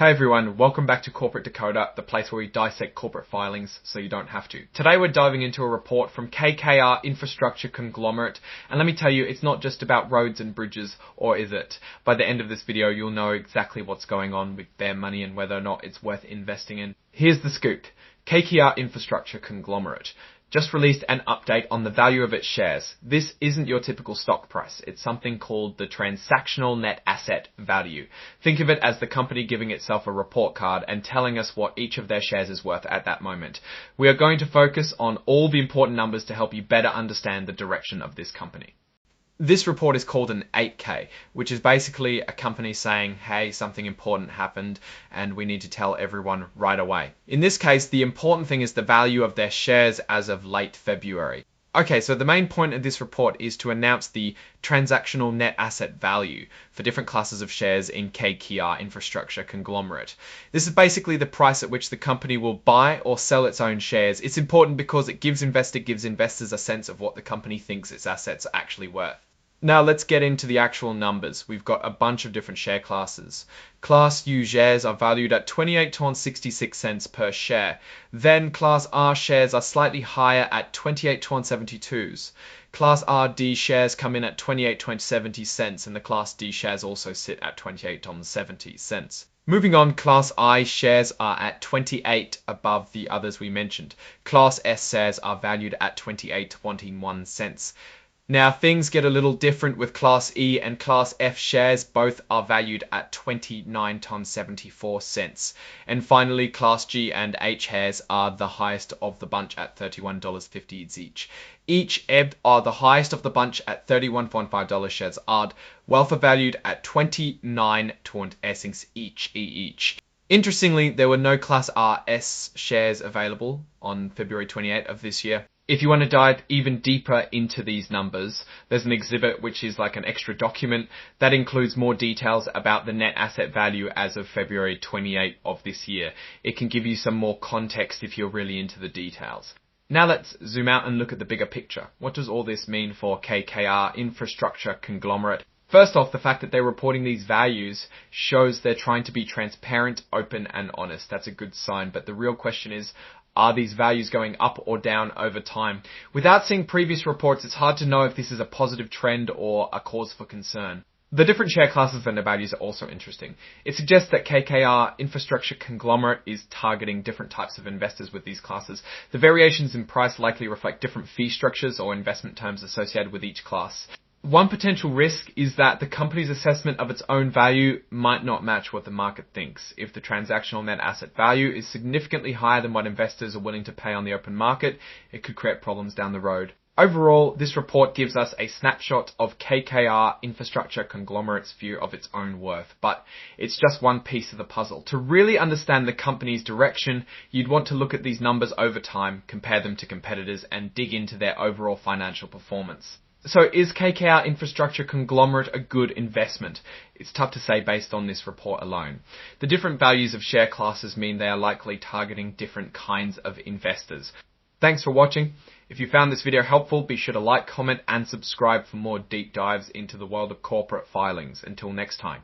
Hey everyone, welcome back to Corporate Decoder, the place where we dissect corporate filings so you don't have to. Today we're diving into a report from KKR Infrastructure Conglomerate, and let me tell you, it's not just about roads and bridges, or is it? By the end of this video, you'll know exactly what's going on with their money and whether or not it's worth investing in. Here's the scoop. KKR Infrastructure Conglomerate just released an update on the value of its shares. This isn't your typical stock price. It's something called the transactional net asset value. Think of it as the company giving itself a report card and telling us what each of their shares is worth at that moment. We are going to focus on all the important numbers to help you better understand the direction of this company. This report is called an 8K, which is basically a company saying, hey, something important happened and we need to tell everyone right away. In this case, the important thing is the value of their shares as of late February. Okay, so the main point of this report is to announce the transactional net asset value for different classes of shares in KKR Infrastructure Conglomerate. This is basically the price at which the company will buy or sell its own shares. It's important because it gives investors a sense of what the company thinks its assets are actually worth. Now let's get into the actual numbers. We've got a bunch of different share classes. Class U shares are valued at 28.66 cents per share. Then Class R shares are slightly higher at 28.72. Class RD shares come in at 28.70 cents, and the Class D shares also sit at 28.70 cents. Moving on, Class I shares are at 28 above the others we mentioned. Class S shares are valued at 28.21 cents. Now things get a little different with Class E and Class F shares. Both are valued at 29.74 cents. And finally, Class G and H shares are the highest of the bunch at $31.50 each. Each are the highest of the bunch at $31.5 shares odd. Wealth are valued at 29.6 each. Interestingly, there were no Class RS shares available on February 28th of this year. If you want to dive even deeper into these numbers, there's an exhibit which is like an extra document that includes more details about the net asset value as of February 28th of this year. It can give you some more context if you're really into the details. Now let's zoom out and look at the bigger picture. What does all this mean for KKR Infrastructure Conglomerate? First off, the fact that they're reporting these values shows they're trying to be transparent, open, and honest. That's a good sign, but the real question is, are these values going up or down over time? Without seeing previous reports, it's hard to know if this is a positive trend or a cause for concern. The different share classes and their values are also interesting. It suggests that KKR Infrastructure Conglomerate is targeting different types of investors with these classes. The variations in price likely reflect different fee structures or investment terms associated with each class. One potential risk is that the company's assessment of its own value might not match what the market thinks. If the transactional net asset value is significantly higher than what investors are willing to pay on the open market, it could create problems down the road. Overall, this report gives us a snapshot of KKR Infrastructure Conglomerate's view of its own worth, but it's just one piece of the puzzle. To really understand the company's direction, you'd want to look at these numbers over time, compare them to competitors, and dig into their overall financial performance. So is KKR Infrastructure Conglomerate a good investment? It's tough to say based on this report alone. The different values of share classes mean they are likely targeting different kinds of investors. Thanks for watching. If you found this video helpful, be sure to like, comment, and subscribe for more deep dives into the world of corporate filings. Until next time.